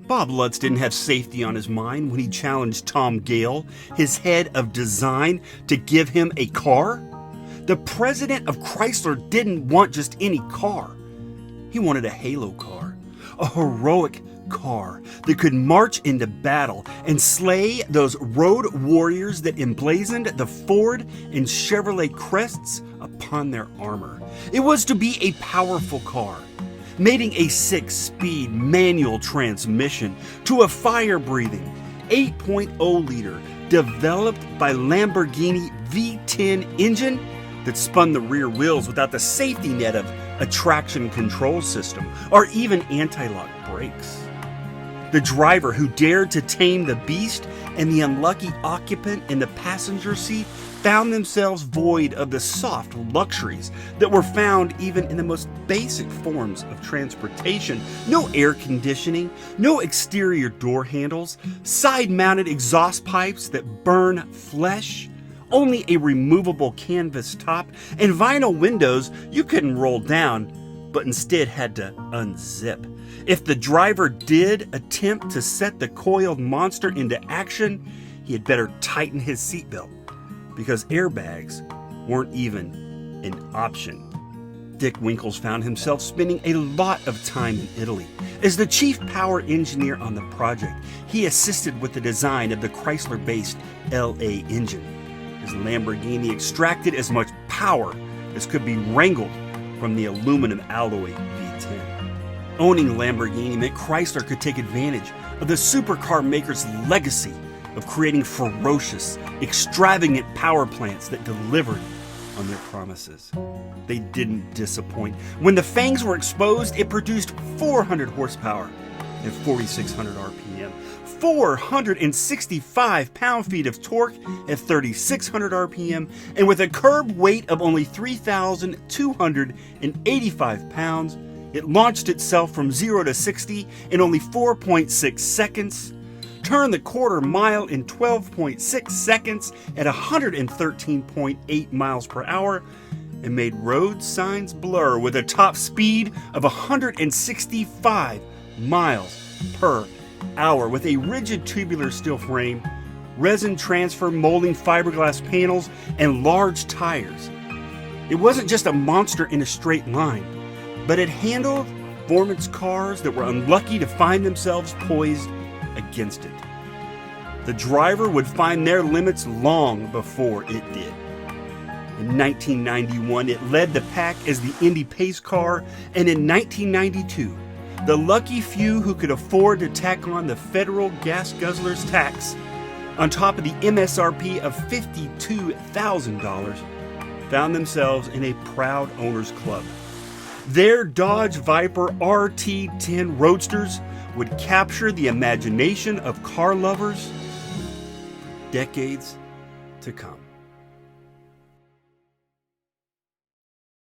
Bob Lutz didn't have safety on his mind when he challenged Tom Gale, his head of design, to give him a car. The president of Chrysler didn't want just any car. He wanted a halo car, a heroic car that could march into battle and slay those road warriors that emblazoned the Ford and Chevrolet crests upon their armor. It was to be a powerful car, mating a 6-speed manual transmission to a fire-breathing 8.0 liter developed by Lamborghini V10 engine that spun the rear wheels without the safety net of a traction control system or even anti-lock brakes. The driver who dared to tame the beast and the unlucky occupant in the passenger seat found themselves void of the soft luxuries that were found even in the most basic forms of transportation. No air conditioning, no exterior door handles, side-mounted exhaust pipes that burn flesh, only a removable canvas top, and vinyl windows you couldn't roll down, but instead had to unzip. If the driver did attempt to set the coiled monster into action, he had better tighten his seatbelt, because airbags weren't even an option. Dick Winkles found himself spending a lot of time in Italy. As the chief power engineer on the project, he assisted with the design of the Chrysler-based LA engine, as Lamborghini extracted as much power as could be wrangled from the aluminum alloy V10. Owning Lamborghini meant Chrysler could take advantage of the supercar maker's legacy of creating ferocious, extravagant power plants that delivered on their promises. They didn't disappoint. When the fangs were exposed, it produced 400 horsepower at 4,600 RPM, 465 pound-feet of torque at 3,600 RPM, and with a curb weight of only 3,285 pounds, it launched itself from 0 to 60 in only 4.6 seconds, turned the quarter mile in 12.6 seconds at 113.8 miles per hour, and made road signs blur with a top speed of 165 miles per hour. With a rigid tubular steel frame, resin transfer molding fiberglass panels, and large tires, it wasn't just a monster in a straight line, but it handled performance cars that were unlucky to find themselves poised against it. The driver would find their limits long before it did. In 1991, it led the pack as the Indy pace car, and in 1992, the lucky few who could afford to tack on the federal gas guzzler's tax on top of the MSRP of $52,000 found themselves in a proud owners club. Their Dodge Viper RT10 Roadsters would capture the imagination of car lovers decades to come.